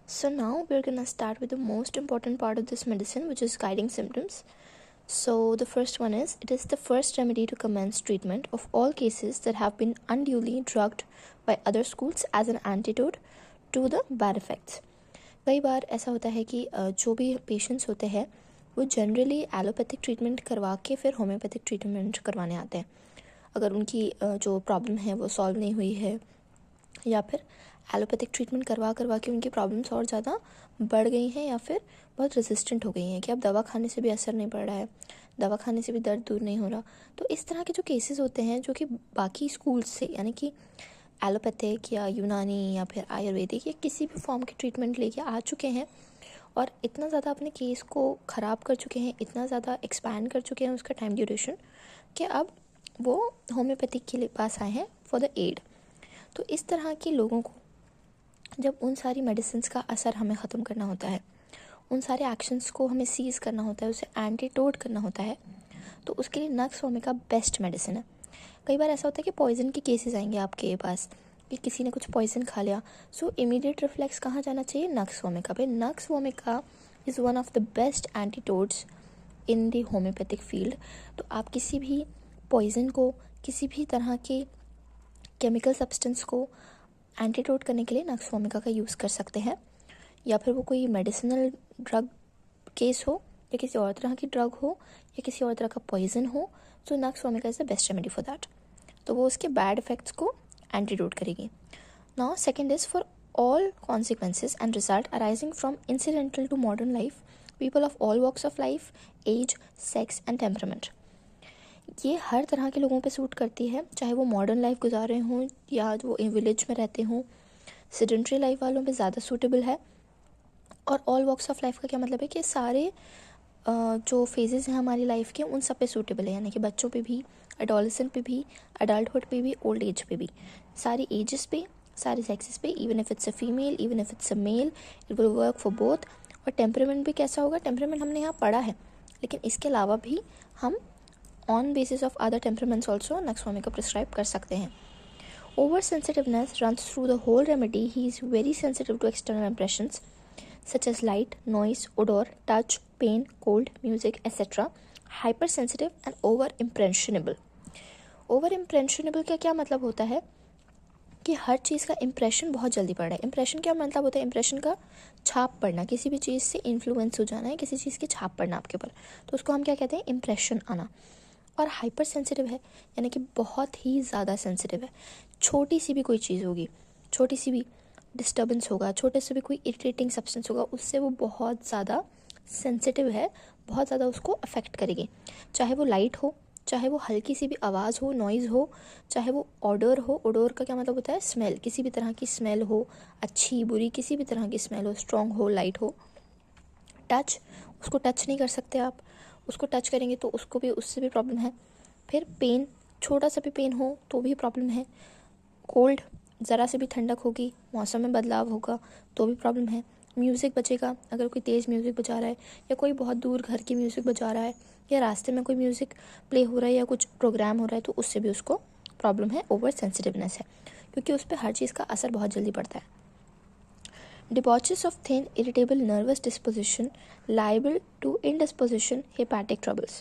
So now we're gonna start with the most important part of this medicine, which is guiding symptoms. So the first one is, it is the first remedy to commence treatment of all cases that have been unduly drugged by other schools as an antidote to the bad effects. कई बार ऐसा होता है कि जो भी patients होते हैं वो जनरली एलोपैथिक ट्रीटमेंट करवा के फिर होम्योपैथिक ट्रीटमेंट करवाने आते हैं अगर उनकी जो प्रॉब्लम है वो सॉल्व नहीं हुई है, या फिर एलोपैथिक ट्रीटमेंट करवा करवा के उनकी प्रॉब्लम्स और ज़्यादा बढ़ गई हैं या फिर बहुत रेजिस्टेंट हो गई हैं कि अब दवा खाने से भी असर नहीं पड़ रहा है, दवा खाने से भी दर्द दूर नहीं हो रहा। तो इस तरह के जो केसेस होते हैं जो कि बाकी स्कूल्स से यानी कि एलोपैथिक या यूनानी या फिर आयुर्वेदिक या किसी भी फॉर्म की ट्रीटमेंट लेके आ चुके हैं और इतना ज़्यादा अपने केस को ख़राब कर चुके हैं, इतना ज़्यादा एक्सपैंड कर चुके हैं उसका टाइम ड्यूरेशन, कि अब वो होम्योपैथिक के पास आए हैं फॉर द एड। तो इस तरह के लोगों को जब उन सारी मेडिसिन का असर हमें ख़त्म करना होता है, उन सारे एक्शंस को हमें सीज़ करना होता है, उसे एंटीडोट करना होता है, तो उसके लिए नक्स ओमेगा बेस्ट मेडिसिन है। कई बार ऐसा होता है कि पॉइजन के केसेस आएंगे आपके पास कि किसी ने कुछ पॉइजन खा लिया, सो इमीडिएट रिफ्लेक्स कहाँ जाना चाहिए? नक्स ओमेगा पे। Nux vomica is one of the best antidotes in the homeopathic field. तो आप किसी भी पॉइजन को, किसी भी तरह के केमिकल सब्सटेंस को एंटीडोट करने के लिए नक्स ओमेगा का यूज़ कर सकते हैं। या फिर वो कोई मेडिसिनल ड्रग केस हो या किसी और तरह की ड्रग हो या किसी और तरह का पॉइजन हो, तो nux vomica is the best remedy for that. तो वो उसके बैड इफेक्ट्स को एंटीडोट करेगी। Now second is for all consequences and result arising from incidental to modern life, people of all walks of life, age, sex and temperament। ये हर तरह के लोगों पे सूट करती है, चाहे वो मॉडर्न लाइफ गुजार रहे हों या वो विलेज में रहते हों। सेडेंट्री लाइफ वालों पे ज़्यादा सूटेबल है। और ऑल वॉक्स ऑफ लाइफ का क्या मतलब है कि सारे जो फेजेस हैं हमारी लाइफ के उन सब पे सूटेबल है, यानी कि बच्चों पे भी, एडोलेसेंट पे भी, अडल्टहुड पे भी, ओल्ड एज पे भी, सारी एजेस पे, सारे सेक्सेस पे, even if it's a female, even if it's a male, it will work for both. और टेम्परामेंट भी कैसा होगा? टेम्परामेंट हमने यहाँ पढ़ा है, लेकिन इसके अलावा भी हम on basis of other temperaments also nux omega prescribe कर सकते हैं। Over sensitiveness runs through the whole remedy. He is very sensitive to external impressions such as light, noise, odor, touch, pain, cold, music, etc. Hypersensitive and over-impressionable. Over-impressionable का क्या मतलब होता है कि हर चीज़ का इम्प्रेशन बहुत जल्दी पड़ रहा है। इम्प्रेशन क्या मतलब होता है? इम्प्रेशन का छाप पड़ना, किसी भी चीज़ से इन्फ्लुएंस हो जाना है, किसी चीज़ की छाप पड़ना आपके ऊपर, तो उसको हम क्या कहते हैं? इम्प्रेशन आना। और हाइपर सेंसिटिव है, यानी कि बहुत ही ज़्यादा सेंसिटिव है। छोटी सी भी कोई चीज़ होगी, छोटी सी भी डिस्टर्बेंस होगा, छोटे से भी कोई इरिटेटिंग सब्सटेंस होगा, उससे वो बहुत ज़्यादा सेंसिटिव है, बहुत ज़्यादा उसको अफेक्ट करेगी। चाहे वो लाइट हो, चाहे वो हल्की सी भी आवाज़ हो, नॉइज़ हो, चाहे वो ऑडर हो। ऑडर का क्या मतलब होता है? स्मेल, किसी भी तरह की स्मेल हो, अच्छी बुरी किसी भी तरह की स्मेल हो, स्ट्रॉन्ग हो, लाइट हो। टच, उसको टच नहीं कर सकते आप, उसको टच करेंगे तो उसको भी, उससे भी प्रॉब्लम है। फिर पेन, छोटा सा भी पेन हो तो भी प्रॉब्लम है। कोल्ड, ज़रा से भी ठंडक होगी, मौसम में बदलाव होगा तो भी प्रॉब्लम है। म्यूज़िक बजेगा, अगर कोई तेज़ म्यूज़िक बजा रहा है या कोई बहुत दूर घर की म्यूज़िक बजा रहा है या रास्ते में कोई म्यूज़िक प्ले हो रहा है या कुछ प्रोग्राम हो रहा है, तो उससे भी उसको प्रॉब्लम है, ओवर सेंसिटिवनेस है, क्योंकि उस पर हर चीज़ का असर बहुत जल्दी पड़ता है। Debauches of thin, irritable nervous disposition liable to indisposition, hepatic troubles।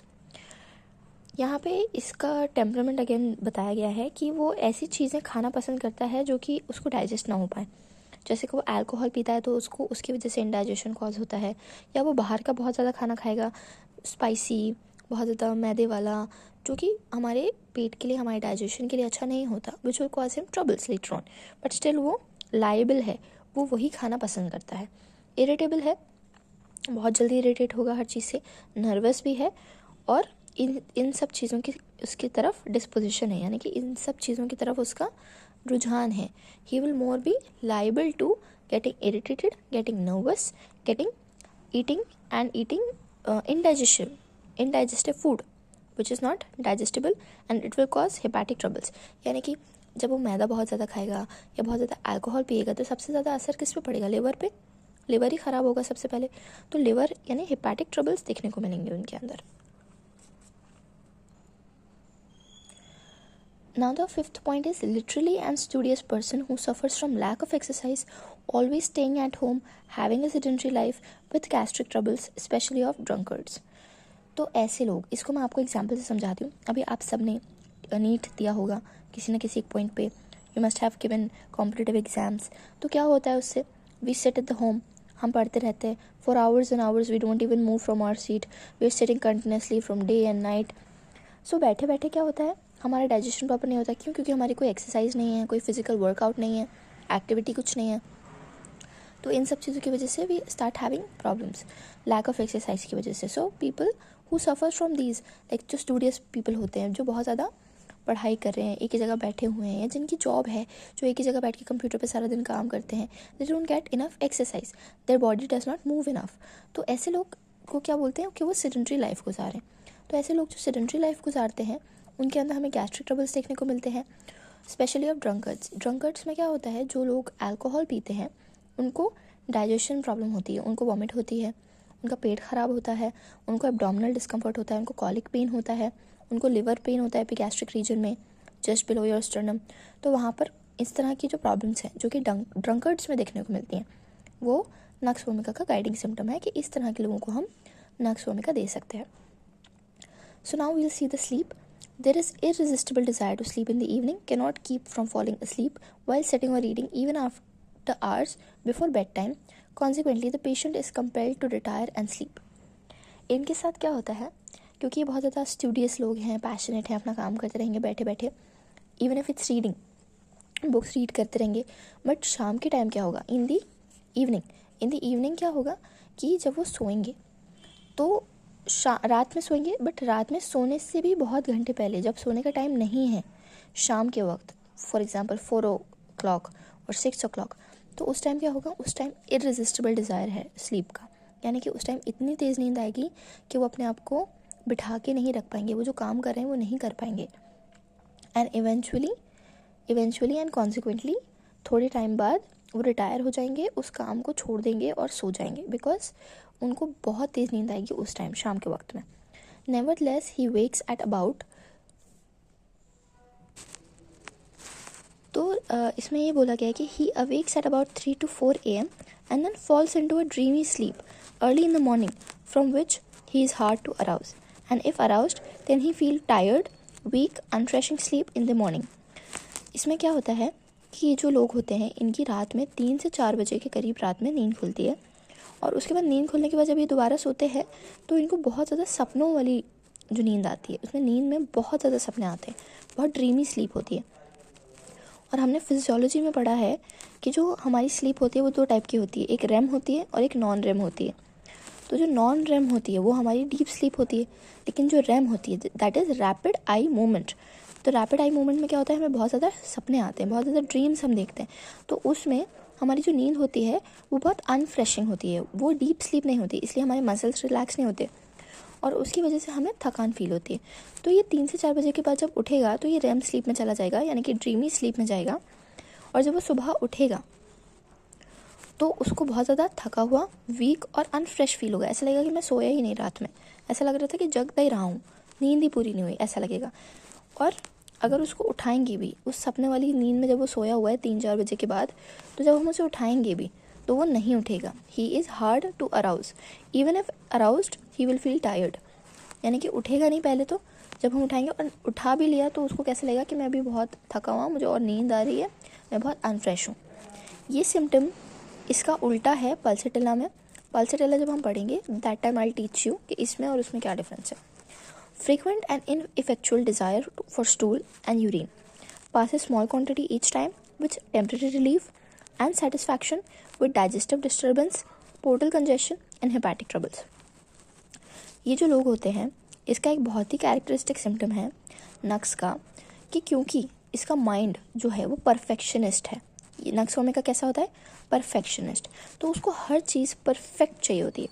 यहाँ पे इसका टेम्परामेंट अगेन बताया गया है कि वो ऐसी चीज़ें खाना पसंद करता है जो कि उसको डाइजेस्ट ना हो पाए। जैसे कि वो अल्कोहल पीता है तो उसको उसकी वजह से इंडाइजेशन कॉज होता है, या वो बाहर का बहुत ज़्यादा खाना खाएगा, स्पाइसी, बहुत ज़्यादा मैदे वाला, जो कि हमारे पेट के लिए, हमारे डाइजेशन के लिए अच्छा नहीं होता, which will cause him troubles later on. But still वो लाइबल है, वो वही खाना पसंद करता है। इरिटेबल है, बहुत जल्दी इरिटेट होगा हर चीज़ से। नर्वस भी है, और इन सब चीज़ों की उसकी तरफ डिस्पोजिशन है, यानी कि इन सब चीज़ों की तरफ उसका रुझान है। He will more be liable to getting irritated, getting nervous, getting eating indigestive food which is not digestible, and it will cause hepatic troubles. यानी कि जब वो मैदा बहुत ज़्यादा खाएगा या बहुत ज़्यादा अल्कोहल पिएगा तो सबसे ज़्यादा असर किस पे पड़ेगा? लिवर पे। लिवर ही ख़राब होगा सबसे पहले, तो लिवर यानी हेपेटिक ट्रबल्स देखने को मिलेंगे उनके अंदर। Now the fifth point is literally and studious person who suffers from lack of exercise, always staying at home, having a sedentary life with gastric troubles, especially of drunkards. तो ऐसे लोग, इसको मैं आपको एग्जांपल से समझाती हूँ. अभी आप सब ने नीट दिया होगा किसी न किसी एक पॉइंट पे. You must have given competitive exams. तो क्या होता है उससे, we sit at the home, हम पढ़ते रहते हैं for hours and hours, we don't even move from our seat, we are sitting continuously from day and night. So बैठे बैठे क्या होता है, हमारा डाइजेशन प्रॉपर नहीं होता. क्यों? क्योंकि हमारी कोई एक्सरसाइज नहीं है, कोई फिजिकल वर्कआउट नहीं है, एक्टिविटी कुछ नहीं है. तो इन सब चीज़ों की वजह से we start having problems, lack of exercise की वजह से. So people who suffer from these, like जो स्टूडियस पीपल होते हैं, जो बहुत ज़्यादा पढ़ाई कर रहे हैं, एक ही जगह बैठे हुए हैं, या जिनकी जॉब है, जो एक ही जगह बैठ के कंप्यूटर पे सारा दिन काम करते हैं, they don't get enough exercise, their body does not move enough. तो ऐसे लोग को क्या बोलते हैं कि वो सेडेंट्री लाइफ गुजारें. तो ऐसे लोग जो सेडेंट्री लाइफ गुजारते हैं उनके अंदर हमें गैस्ट्रिक ट्रबल्स देखने को मिलते हैं, स्पेशली ऑफ ड्रंकर्ड्स. ड्रंकर्ड्स में क्या होता है, जो लोग अल्कोहल पीते हैं उनको डाइजेशन प्रॉब्लम होती है, उनको वॉमिट होती है, उनका पेट ख़राब होता है, उनको एब्डोमिनल डिस्कम्फर्ट होता है, उनको कॉलिक पेन होता है, उनको लिवर पेन होता है एपिगैस्ट्रिक रीजन में, जस्ट बिलो योर स्टर्नम. तो वहाँ पर इस तरह की जो प्रॉब्लम्स हैं जो कि ड्रंकर्ड्स में देखने को मिलती हैं, वो नक्स वोमिका का गाइडिंग सिम्टम है कि इस तरह के लोगों को हम नक्स वोमिका दे सकते हैं. So now we'll see the sleep. There is irresistible desire to sleep in the evening, cannot keep from falling asleep while sitting or reading even after hours before bedtime. Consequently, the patient is compelled to retire and sleep. इनके साथ क्या होता है, क्योंकि ये बहुत ज़्यादा studious लोग हैं, पैशनेट हैं, अपना काम करते रहेंगे बैठे बैठे, even if it's reading, books read करते रहेंगे. बट शाम के टाइम क्या होगा, इन द इवनिंग क्या होगा कि जब वो सोएंगे तो रात में सोएंगे, बट रात में सोने से भी बहुत घंटे पहले, जब सोने का टाइम नहीं है, शाम के वक्त, फॉर एग्जांपल 4 o'clock और 6 o'clock, तो उस टाइम क्या होगा, उस टाइम इररेजिस्टिबल डिज़ायर है स्लीप का. यानी कि उस टाइम इतनी तेज़ नींद आएगी कि वो अपने आप को बिठा के नहीं रख पाएंगे, वो जो काम कर रहे हैं वो नहीं कर पाएंगे. एंड इवेंचुअली एंड कॉन्सिक्वेंटली थोड़े टाइम बाद वो रिटायर हो जाएंगे, उस काम को छोड़ देंगे और सो जाएंगे, बिकॉज उनको बहुत तेज़ नींद आएगी उस टाइम, शाम के वक्त में. Nevertheless he wakes at about, तो इसमें ये बोला गया है कि he awakes at about 3 to 4 AM and then falls into a dreamy sleep early in the morning from which he is hard to arouse, and if aroused then he feel tired, weak, unrefreshing sleep in the morning. इसमें क्या होता है कि ये जो लोग होते हैं इनकी रात में 3 से 4 बजे के करीब रात में नींद खुलती है, और उसके बाद नींद खुलने के बाद जब ये दोबारा सोते हैं तो इनको बहुत ज़्यादा सपनों वाली जो नींद आती है, उसमें नींद में बहुत ज़्यादा सपने आते हैं, बहुत ड्रीमी स्लीप होती है. और हमने फिजियोलॉजी में पढ़ा है कि जो हमारी स्लीप होती है वो 2 टाइप की होती है, एक रेम होती है और एक नॉन रेम होती है. तो जो नॉन रेम होती है वो हमारी डीप स्लीप होती है, लेकिन जो रेम होती है that is rapid eye movement. तो रैपिड आई मूवमेंट में क्या होता है, हमें बहुत ज़्यादा सपने आते हैं, बहुत ज़्यादा ड्रीम्स हम देखते हैं. तो उसमें हमारी जो नींद होती है वो बहुत अनफ्रेशिंग होती है, वो डीप स्लीप नहीं होती, इसलिए हमारे मसल्स रिलैक्स नहीं होते और उसकी वजह से हमें थकान फील होती है. तो ये 3 से 4 बजे के बाद जब उठेगा तो ये रेम स्लीप में चला जाएगा, यानी कि ड्रीमी स्लीप में जाएगा. और जब वो सुबह उठेगा तो उसको बहुत ज़्यादा थका हुआ, वीक और अनफ्रेश फील होगा. ऐसा लगेगा कि मैं सोया ही नहीं रात में, ऐसा लग रहा था कि जगता ही रहा हूँ, नींद ही पूरी नहीं हुई, ऐसा लगेगा. और अगर उसको उठाएंगे भी उस सपने वाली नींद में, जब वो सोया हुआ है 3-4 बजे के बाद, तो जब हम उसे उठाएंगे भी तो वो नहीं उठेगा. He is hard to arouse, even if aroused he will feel tired. यानी कि उठेगा नहीं पहले, तो जब हम उठाएंगे और उठा भी लिया तो उसको कैसे लगेगा कि मैं अभी बहुत थका हुआ, मुझे और नींद आ रही है, मैं बहुत अनफ्रेश हूँ. ये सिम्टम इसका उल्टा है पल्सेटिला में. पल्सेटिला जब हम पढ़ेंगे that time I teach you कि इसमें और उसमें क्या डिफरेंस है. Frequent and ineffectual desire for stool and urine. Pass a small quantity each time with temporary relief and satisfaction with digestive disturbance, portal congestion and hepatic troubles. ये जो लोग होते हैं इसका एक बहुत ही कैरेक्टरिस्टिक सिम्टम है नक्स का, कि क्योंकि इसका माइंड जो है वो परफेक्शनिस्ट है. ये नक्स वोमिका कैसा होता है, परफेक्शनिस्ट. तो उसको हर चीज़ परफेक्ट चाहिए होती है,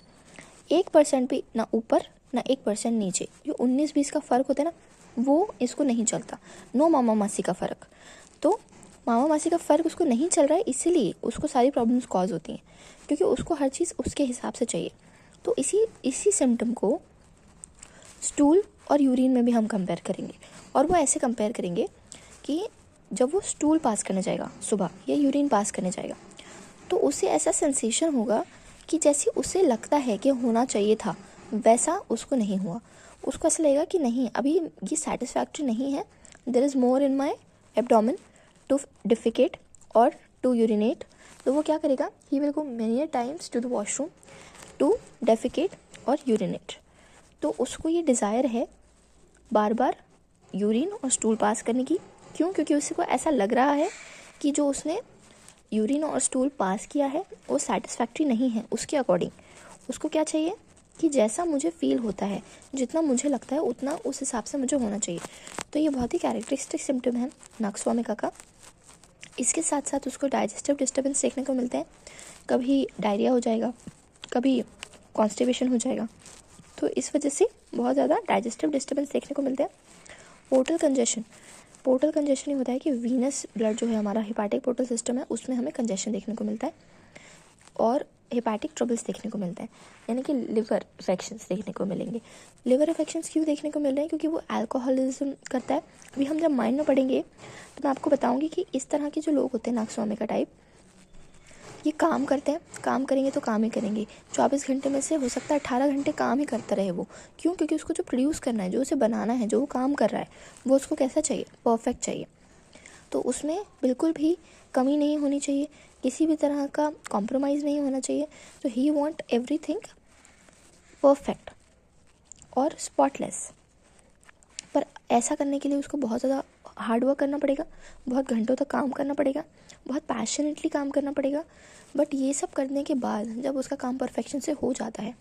1% भी ना ऊपर ना 1% नीचे. जो 19-20 का फ़र्क होता है ना, वो इसको नहीं चलता. नो मामा मासी का फ़र्क. तो मामा मासी का फ़र्क उसको नहीं चल रहा है, इसीलिए उसको सारी प्रॉब्लम्स कॉज होती हैं, क्योंकि उसको हर चीज़ उसके हिसाब से चाहिए. तो इसी सिम्टम को स्टूल और यूरिन में भी हम कंपेयर करेंगे, और वो ऐसे कंपेयर करेंगे कि जब वो स्टूल पास करने जाएगा सुबह या यूरिन पास करने जाएगा तो उसे ऐसा सेंसेशन होगा कि जैसे उसे लगता है कि होना चाहिए था वैसा उसको नहीं हुआ। उसको ऐसा लगेगा कि नहीं, अभी ये सेटिस्फैक्ट्री नहीं है, there is more in my abdomen to defecate और टू यूरिनेट। तो वो क्या करेगा, he will go many times to the washroom to defecate और यूरिनेट। तो उसको ये डिज़ायर है बार बार यूरिन और स्टूल पास करने की। क्यों? क्योंकि उसको ऐसा लग रहा है कि जो उसने यूरिन और स्टूल पास किया है वो सेटिस्फैक्ट्री नहीं है उसके अकॉर्डिंग। उसको क्या चाहिए कि जैसा मुझे फील होता है, जितना मुझे लगता है उतना उस हिसाब से मुझे होना चाहिए। तो ये बहुत ही कैरेक्टरिस्टिक सिम्टम है नक्सवामिका का। इसके साथ साथ उसको डाइजेस्टिव डिस्टर्बेंस देखने को मिलते हैं। कभी डायरिया हो जाएगा, कभी कॉन्स्टिपेशन हो जाएगा। तो इस वजह से बहुत ज़्यादा डाइजेस्टिव डिस्टर्बेंस देखने को मिलते हैं। पोर्टल कंजेशन ही होता है कि वीनस ब्लड जो है हमारा हेपाटिक पोर्टल सिस्टम है उसमें हमें कंजेशन देखने को मिलता है और हेपाटिक ट्रबल्स देखने को मिलते हैं, यानी कि लिवर इफेक्शंस देखने को मिलेंगे। लिवर इफेक्शंस क्यों देखने को मिल रहे हैं? क्योंकि वो अल्कोहलिज्म करता है। अभी हम जब माइंड में पढ़ेंगे तो मैं आपको बताऊंगी कि इस तरह के जो लोग होते हैं नक्सवामिका टाइप, ये काम करते हैं, काम करेंगे तो काम ही करेंगे। 24 घंटे में से हो सकता है 18 घंटे काम ही करता रहे वो। क्यों? क्योंकि उसको जो प्रोड्यूस करना है, जो उसे बनाना है, जो वो काम कर रहा है, वो उसको कैसा चाहिए? परफेक्ट चाहिए। तो उसमें बिल्कुल भी कमी नहीं होनी चाहिए, किसी भी तरह का कॉम्प्रोमाइज़ नहीं होना चाहिए। तो ही वॉन्ट एवरीथिंग परफेक्ट और स्पॉटलेस। पर ऐसा करने के लिए उसको बहुत ज़्यादा हार्ड वर्क करना पड़ेगा, बहुत घंटों तक काम करना पड़ेगा, बहुत पैशनेटली काम करना पड़ेगा। बट ये सब करने के बाद जब उसका काम परफेक्शन से हो जाता है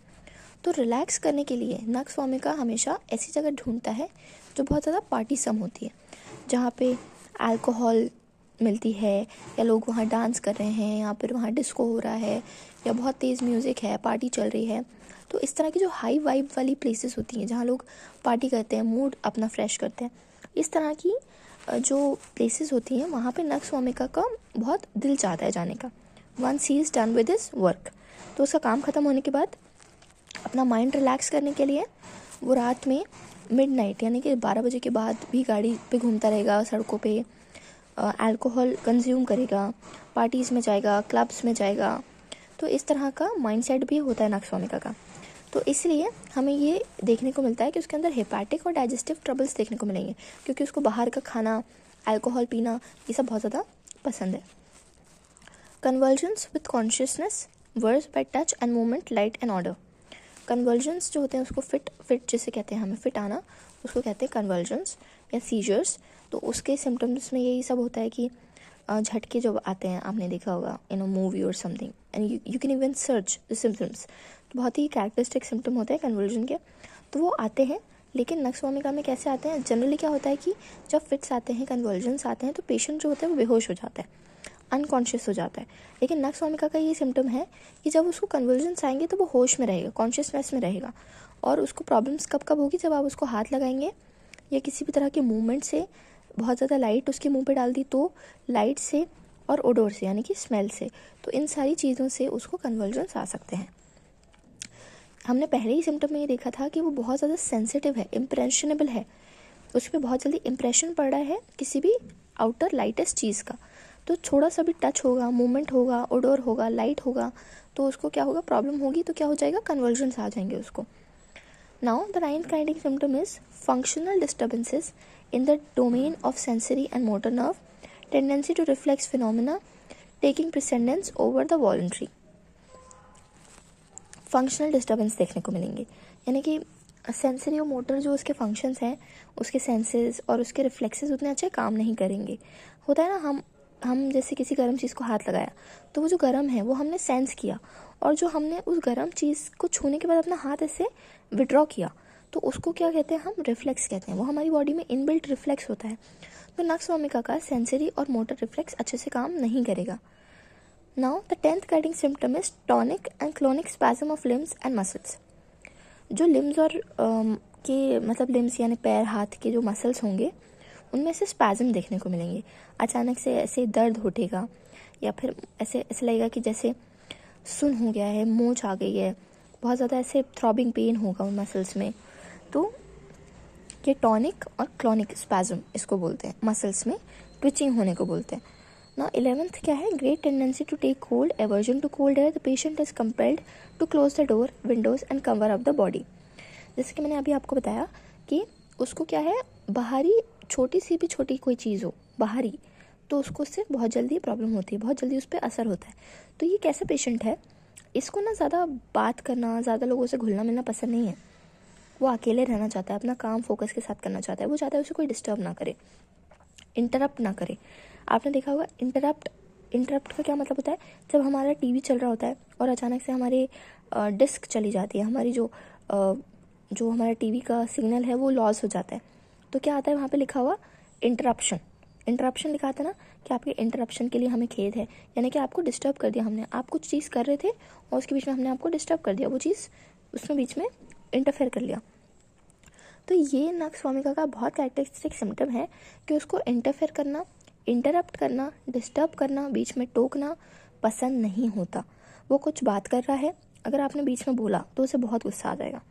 तो रिलैक्स करने के लिए नक्सवामिका हमेशा ऐसी जगह ढूंढता है जो बहुत ज़्यादा पार्टी सम होती है, जहाँ पे अल्कोहल मिलती है या लोग वहाँ डांस कर रहे हैं या फिर वहाँ डिस्को हो रहा है या बहुत तेज़ म्यूज़िक है, पार्टी चल रही है। तो इस तरह की जो हाई वाइब वाली प्लेसेस होती हैं जहाँ लोग पार्टी करते हैं, मूड अपना फ्रेश करते हैं, इस तरह की जो प्लेसेस होती हैं वहाँ पे नक्सवामिका का बहुत दिल चाहता है जाने का। Once he is done with his work, तो उसका काम ख़त्म होने के बाद अपना माइंड रिलैक्स करने के लिए वो रात में मिडनाइट यानी कि 12 बजे के बाद भी गाड़ी पे घूमता रहेगा, सड़कों पे अल्कोहल कंज्यूम करेगा, पार्टीज़ में जाएगा, क्लब्स में जाएगा। तो इस तरह का माइंडसेट भी होता है नक्सवामिका का। तो इसलिए हमें ये देखने को मिलता है कि उसके अंदर हेपाटिक और डाइजेस्टिव ट्रबल्स देखने को मिलेंगे, क्योंकि उसको बाहर का खाना, अल्कोहल पीना, ये सब बहुत ज़्यादा पसंद है। Convergence with consciousness, words by touch and movement, light and order. Convergence जो होते हैं उसको फिट जिसे कहते हैं, हमें फिट आना, उसको कहते हैं कन्वर्जन्स या सीजर्स। तो उसके सिम्टम्स में यही सब होता है कि झटके जो आते हैं, आपने देखा होगा इन अ मूवी और something, and you can even search the symptoms. तो बहुत ही कैरेक्टरिस्टिक सिम्टम होते हैं कन्वर्जन के, तो वो आते हैं। लेकिन नक्सवामिका में कैसे आते हैं? जनरली क्या होता है कि जब फिट्स आते हैं, कन्वर्जन्स आते हैं, तो पेशेंट जो होता है वो बेहोश हो जाता है, अनकॉन्शियस हो जाता है। लेकिन नक्सवामिका का ये सिम्टम है कि जब उसको कन्वर्जन्स आएंगे तो वो होश में रहेगा, कॉन्शियसनेस में रहेगा। और उसको प्रॉब्लम्स कब कब होगी? जब आप उसको हाथ लगाएंगे या किसी भी तरह के मूवमेंट से, बहुत ज़्यादा लाइट उसके मुंह पे डाल दी तो लाइट से और ओडोर से यानी कि स्मेल से, तो इन सारी चीज़ों से उसको कन्वर्जन्स आ सकते हैं। हमने पहले ही सिम्टम में ये देखा था कि वो बहुत ज़्यादा सेंसिटिव है, इम्प्रेशनेबल है, उस पर बहुत जल्दी इम्प्रेशन पड़ रहा है किसी भी आउटर लाइटेस्ट चीज़ का। तो थोड़ा सा भी टच होगा, मूवमेंट होगा, ओडोर होगा, लाइट होगा, तो उसको क्या होगा? प्रॉब्लम होगी। तो क्या हो जाएगा? कन्वर्जन्स आ जाएंगे उसको। Now, the ninth guiding symptom is functional disturbances in the domain of sensory and motor nerve, tendency to reflex phenomena taking precedence over the voluntary. Functional disturbance देखने को मिलेंगे, यानी कि सेंसरी और मोटर जो उसके फंक्शंस हैं, उसके सेंसेस और उसके रिफ्लेक्सेस उतने अच्छे काम नहीं करेंगे। होता है ना, हम जैसे किसी गर्म चीज़ को हाथ लगाया तो वो जो गर्म है वो हमने सेंस किया, और जो हमने उस गर्म चीज़ को छूने के बाद अपना हाथ ऐसे विड्रॉ किया, तो उसको क्या कहते हैं? हम रिफ्लेक्स कहते हैं। वो हमारी बॉडी में इनबिल्ट रिफ्लेक्स होता है। तो नक्सवामिका का सेंसरी और मोटर रिफ्लेक्स अच्छे से काम नहीं करेगा। Now, the 10th guiding symptom is tonic and clonic spasm of limbs and muscles. जो लिम्स और के मतलब लिम्स यानी पैर हाथ के जो मसल्स होंगे उनमें से स्पैज़म देखने को मिलेंगे। अचानक से ऐसे दर्द उठेगा या फिर ऐसे लगेगा कि जैसे सुन हो गया है, मोच आ गई है, बहुत ज़्यादा ऐसे थ्रॉबिंग पेन होगा उन मसल्स में। तो कि टॉनिक और क्लॉनिक स्पैज्म इसको बोलते हैं, मसल्स में ट्विचिंग होने को बोलते हैं। ना 11th क्या है, great tendency to take cold, aversion to cold air, the patient is compelled to close the door, windows and cover up the body. जैसे कि मैंने अभी आपको बताया कि उसको क्या है, बाहरी छोटी सी भी छोटी कोई चीज़ हो बाहरी, तो उसको उससे बहुत जल्दी प्रॉब्लम होती है, बहुत जल्दी उस पर असर होता है। तो ये कैसा पेशेंट है, इसको ना ज़्यादा बात करना, ज़्यादा लोगों से घुलना मिलना पसंद नहीं है। वो अकेले रहना चाहता है, अपना काम फोकस के साथ करना चाहता है। वो चाहता है उसे कोई डिस्टर्ब ना करे, इंटरप्ट ना करे। आपने देखा होगा इंटरप्ट का क्या मतलब होता है, जब हमारा टीवी चल रहा होता है और अचानक से हमारी डिस्क चली जाती है, हमारी जो हमारा टीवी का सिग्नल है वो लॉस हो जाता है, तो क्या आता है वहाँ पे लिखा हुआ इंटरप्शन लिखा आता है ना, कि आपके इंटरप्शन के लिए हमें खेद है, यानी कि आपको डिस्टर्ब कर दिया हमने। आप कुछ चीज़ कर रहे थे और उसके बीच में हमने आपको डिस्टर्ब कर दिया, वो चीज़ उसमें बीच में इंटरफेयर कर लिया। तो ये नक्सवामिका का बहुत कैरेक्टरिस्टिक सिम्टम है कि उसको इंटरफेयर करना, इंटरप्ट करना, डिस्टर्ब करना, बीच में टोकना पसंद नहीं होता। वो कुछ बात कर रहा है, अगर आपने बीच में बोला तो उसे बहुत गुस्सा आ जाएगा।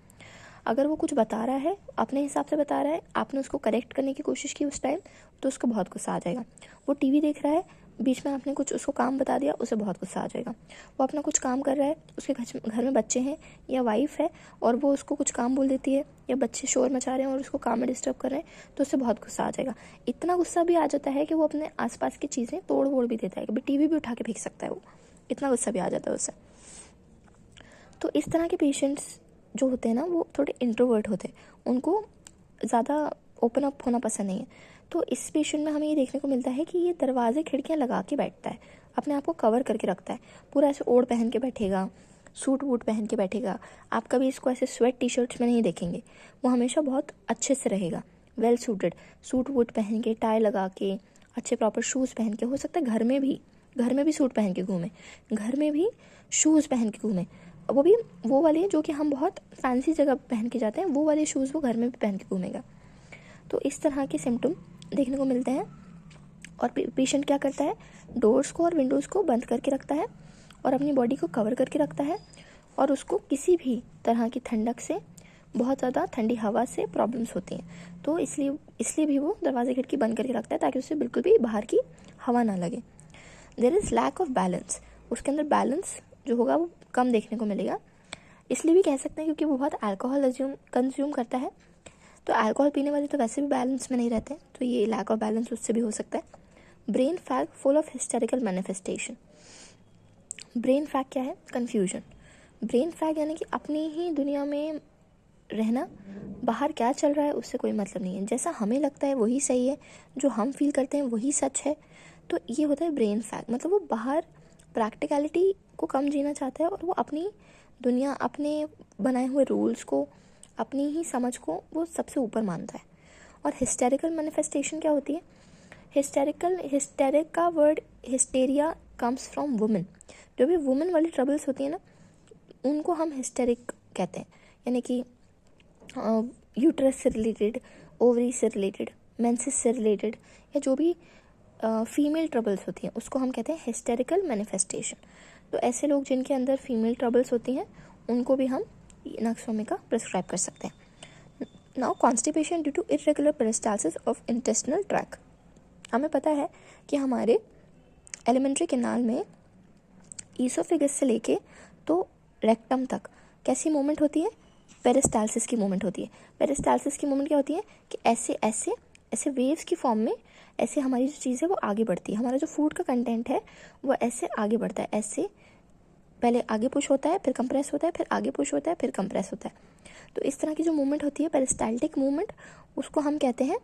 अगर वो कुछ बता रहा है, अपने हिसाब से बता रहा है, आपने उसको करेक्ट करने की कोशिश की उस टाइम, तो उसको बहुत गुस्सा आ जाएगा। वो टीवी देख रहा है, बीच में आपने कुछ उसको काम बता दिया, उसे बहुत गुस्सा आ जाएगा। वो अपना कुछ काम कर रहा है, उसके घर में बच्चे हैं या वाइफ है और वो उसको कुछ काम बोल देती है, या बच्चे शोर मचा रहे हैं और उसको काम में डिस्टर्ब कर रहे हैं, तो उससे बहुत गुस्सा आ जाएगा। इतना गुस्सा भी आ जाता है कि वो अपने आसपास की चीज़ें तोड़ वोड़ भी देता है, कभी टीवी भी उठा के फेंक सकता है वो, इतना गुस्सा भी आ जाता है उससे। तो इस तरह के पेशेंट्स जो होते हैं ना, वो थोड़े इंट्रोवर्ट होते हैं, उनको ज़्यादा ओपन अप होना पसंद नहीं है। तो इस पेशेंट में हमें ये देखने को मिलता है कि ये दरवाजे खिड़कियाँ लगा के बैठता है, अपने आप को कवर करके रखता है, पूरा ऐसे ओढ़ पहन के बैठेगा, सूट वूट पहन के बैठेगा। आप कभी इसको ऐसे स्वेट टी शर्ट्स में नहीं देखेंगे, वो हमेशा बहुत अच्छे से रहेगा, वेल सूटेड, सूट वूट पहन के, टाई लगा के, अच्छे प्रॉपर शूज़ पहन के, हो सकता है घर में भी सूट पहन के घूमे, घर में भी शूज़ पहन के घूमे, वो भी वो वाले जो कि हम बहुत फैंसी जगह पहन के जाते हैं, वो वाले शूज़ वो घर में भी पहन के घूमेगा। तो इस तरह के सिम्टम देखने को मिलते हैं। और पेशेंट क्या करता है, डोर्स को और विंडोज़ को बंद करके रखता है और अपनी बॉडी को कवर करके रखता है, और उसको किसी भी तरह की ठंडक से, बहुत ज़्यादा ठंडी हवा से प्रॉब्लम्स होती हैं, तो इसलिए भी वो दरवाजे खिड़की बंद करके रखता है, ताकि उससे बिल्कुल भी बाहर की हवा ना लगे। There is lack of balance, उसके अंदर बैलेंस जो होगा वो कम देखने को मिलेगा। इसलिए भी कह सकते हैं क्योंकि वो बहुत अल्कोहल कंज्यूम करता है, तो अल्कोहल पीने वाले तो वैसे भी बैलेंस में नहीं रहते हैं, तो ये लैक ऑफ बैलेंस उससे भी हो सकता है। Brain fag full of hysterical manifestation. Brain fag क्या है, कन्फ्यूजन। ब्रेन फैग यानी कि अपनी ही दुनिया में रहना, बाहर क्या चल रहा है उससे कोई मतलब नहीं है, जैसा हमें लगता है वही सही है, जो हम फील करते हैं वही सच है। तो ये होता है ब्रेन फैग, मतलब वो बाहर प्रैक्टिकलिटी को कम जीना चाहता है और वो अपनी दुनिया, अपने बनाए हुए रूल्स को, अपनी ही समझ को वो सबसे ऊपर मानता है। और हिस्टेरिकल मैनिफेस्टेशन क्या होती है, हिस्टेरिक का word hysteria comes from women. जो भी वुमेन वाली ट्रबल्स होती है ना, उनको हम हिस्टेरिक कहते हैं, यानी कि यूट्रस से रिलेटेड, ओवरी से रिलेटेड, मेंसेस से रिलेटेड, या जो भी फीमेल ट्रबल्स होती हैं उसको हम कहते हैं हिस्टेरिकल मैनिफेस्टेशन। तो ऐसे लोग जिनके अंदर फीमेल ट्रबल्स होती हैं उनको भी हम नक्सवामिका प्रिस्क्राइब कर सकते हैं। Now constipation due to irregular peristalsis of intestinal track. हमें पता है कि हमारे एलिमेंट्री कैनाल में ईसोफेगस से लेके तो रेक्टम तक कैसी मूवमेंट होती है, पेरिस्टाल्सिस की मूवमेंट होती है। पेरिस्टाल्सिस की मूवमेंट क्या होती है कि ऐसे ऐसे ऐसे वेव्स की फॉर्म में ऐसे हमारी जो चीज़ है वो आगे बढ़ती है, हमारा जो फूड का कंटेंट है वो ऐसे आगे बढ़ता है, ऐसे पहले आगे पुश होता है, फिर कंप्रेस होता है, फिर आगे पुश होता है, फिर कंप्रेस होता है। तो इस तरह की जो मूवमेंट होती है पेरिस्टाल्टिक मूवमेंट, उसको हम कहते हैं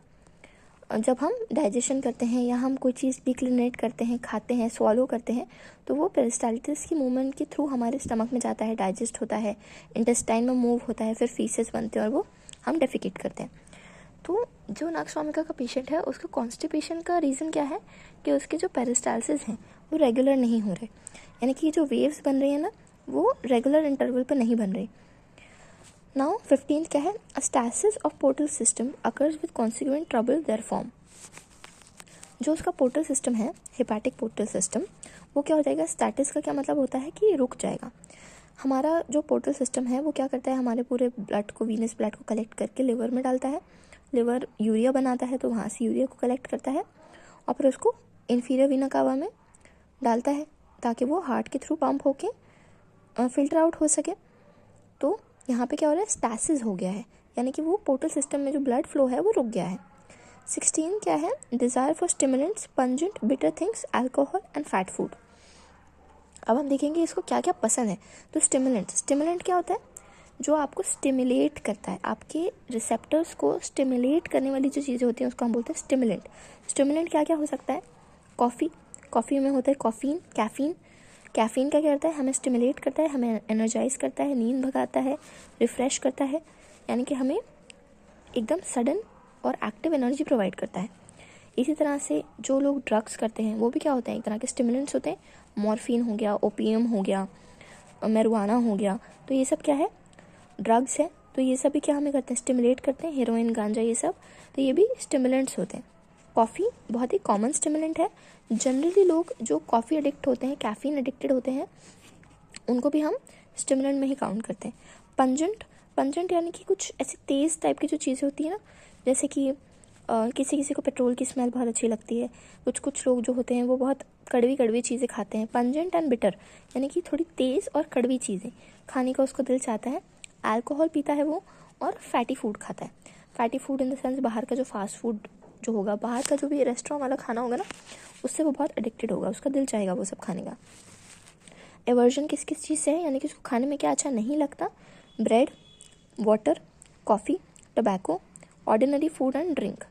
जब हम डाइजेशन करते हैं या हम कोई चीज़ डिक्लिनेट करते हैं, खाते हैं, स्वॉलो करते हैं, तो वो पेरिस्टाल्टिस की मूवमेंट के थ्रू हमारे स्टमक में जाता है, डाइजेस्ट होता है, इंटेस्टाइन में मूव होता है, फिर फीसेस बनते हैं और वो हम डेफिकेट करते हैं। तो जो नक्सवामिका का पेशेंट है उसका कॉन्स्टिपेशन का रीज़न क्या है कि उसके जो पेरिस्टाल्सिस हैं वो रेगुलर नहीं हो रहे, यानी कि जो वेव्स बन रही है ना वो रेगुलर इंटरवल पर नहीं बन रही। नाउ 15th क्या है, a stasis of portal system occurs with consequent trouble there form. जो उसका पोर्टल सिस्टम है, हेपेटिक पोर्टल सिस्टम, वो क्या हो जाएगा, स्टैटिस का क्या मतलब होता है कि रुक जाएगा। हमारा जो पोर्टल सिस्टम है वो क्या करता है, हमारे पूरे ब्लड को, वीनस ब्लड को कलेक्ट करके लिवर में डालता है लिवर यूरिया बनाता है तो वहाँ से यूरिया को कलेक्ट करता है और फिर उसको इन्फीरियर वीना कावा में डालता है ताकि वो हार्ट के थ्रू पंप होके फिल्टर आउट हो सके। तो यहाँ पे क्या हो रहा है, स्टैसिस हो गया है, यानी कि वो पोर्टल सिस्टम में जो ब्लड फ्लो है वो रुक गया है। 16 क्या है, desire for stimulants, pungent, bitter things, alcohol and fat food. अब हम देखेंगे इसको क्या क्या पसंद है। तो स्टिमुलेंट क्या होता है, जो आपको स्टिमुलेट करता है, आपके रिसेप्टर्स को स्टिमुलेट करने वाली जो चीज़ें होती हैं उसको हम बोलते हैं स्टिमुलेंट। स्टिमुलेंट क्या क्या हो सकता है, कॉफ़ी में होता है कैफ़ीन क्या करता है, हमें स्टिमुलेट करता है, हमें एनर्जाइज करता है, नींद भगाता है, रिफ़्रेश करता है, यानी कि हमें एकदम सडन और एक्टिव एनर्जी प्रोवाइड करता है। इसी तरह से जो लोग ड्रग्स करते हैं वो भी क्या होते हैं, एक तरह के स्टिमुलेंट्स होते हैं। मॉर्फिन हो गया, ओपियम हो गया, marijuana हो गया, तो ये सब क्या है, ड्रग्स है। तो ये सब भी क्या हमें करते हैं, स्टिमुलेट करते हैं, हेरोइन, गांजा, ये सब, तो ये भी स्टिमुलेंट्स होते हैं। कॉफ़ी बहुत ही कॉमन स्टिमुलेंट है। जनरली लोग जो कॉफ़ी एडिक्ट होते हैं, कैफ़ीन एडिक्टेड होते हैं, उनको भी हम स्टिमुलेंट में ही काउंट करते हैं। पंजेंट यानी कि कुछ ऐसी तेज़ टाइप की जो चीज़ें होती है ना, जैसे कि किसी किसी को पेट्रोल की स्मेल बहुत अच्छी लगती है, कुछ लोग जो होते हैं वो बहुत कड़वी चीज़ें खाते हैं। पंजेंट एंड बिटर यानी कि थोड़ी तेज़ और कड़वी चीज़ें खाने का उसको दिल चाहता है। अल्कोहल पीता है वो, और फैटी फूड खाता है। Fatty food in the sense बाहर का जो फास्ट फूड जो होगा, बाहर का जो भी रेस्टोरेंट वाला खाना होगा ना, उससे वो बहुत एडिक्टेड होगा, उसका दिल चाहेगा वो सब खाने का। एवर्जन किस किस चीज़ से है, यानी कि उसको खाने में क्या अच्छा नहीं लगता, bread, water, coffee, tobacco, ordinary food and drink.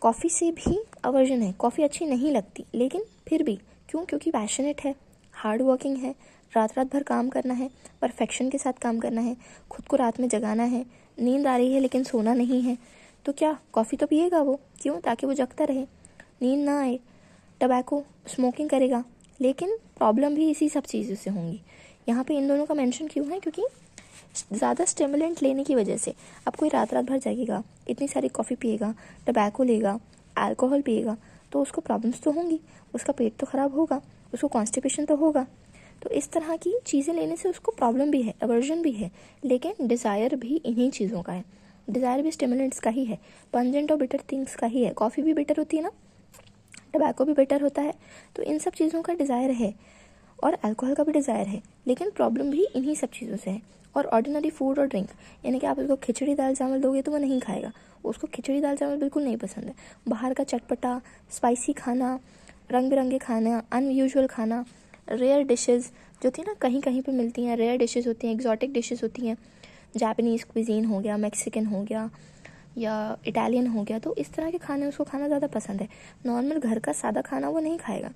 Coffee से भी अवर्जन है, कॉफ़ी अच्छी नहीं लगती, लेकिन फिर भी क्यों, क्योंकि पैशनेट है, हार्ड वर्किंग है, रात भर काम करना है, परफेक्शन के साथ काम करना है, खुद को रात में जगाना है, नींद आ रही है लेकिन सोना नहीं है, तो क्या कॉफ़ी तो पिएगा वो, क्यों, ताकि वो जगता रहे, नींद ना आए। टबैको, स्मोकिंग करेगा, लेकिन प्रॉब्लम भी इसी सब चीज़ों से होंगी। यहाँ पे इन दोनों का मेंशन क्यों है, क्योंकि ज़्यादा स्टिमुलेंट लेने की वजह से अब कोई रात भर जागेगा, इतनी सारी कॉफ़ी पिएगा, टबैको लेगा, अल्कोहल पिएगा, तो उसको प्रॉब्लम्स तो होंगी, उसका पेट तो ख़राब होगा, उसको कॉन्स्टिपेशन तो होगा। तो इस तरह की चीज़ें लेने से उसको प्रॉब्लम भी है, एवर्जन भी है, लेकिन डिज़ायर भी इन्हीं चीज़ों का है। डिज़ायर भी स्टिमुलेंट्स का ही है, पंजेंट और बिटर थिंग्स का ही है। कॉफ़ी भी बिटर होती है ना, टबैको भी बिटर होता है, तो इन सब चीज़ों का डिज़ायर है, और अल्कोहल का भी डिज़ायर है, लेकिन प्रॉब्लम भी इन्हीं सब चीज़ों से है। और ऑर्डिनरी फूड और ड्रिंक, यानी कि आप उसको खिचड़ी दाल चावल दोगे तो वो नहीं खाएगा, उसको खिचड़ी दाल चावल बिल्कुल नहीं पसंद है। बाहर का चटपटा स्पाइसी खाना, रंग बिरंगे खाना, अनयूजुअल खाना, रेयर डिशेज़ जो थी ना, कहीं कहीं पे मिलती हैं, रेयर डिशेज़ होती हैं, एग्जॉटिक डिशेज़ होती हैं, जापानीज़ क्विजीन हो गया, मैक्सिकन हो गया या इटालियन हो गया, तो इस तरह के खाने उसको खाना ज़्यादा पसंद है। नॉर्मल घर का सादा खाना वो नहीं खाएगा।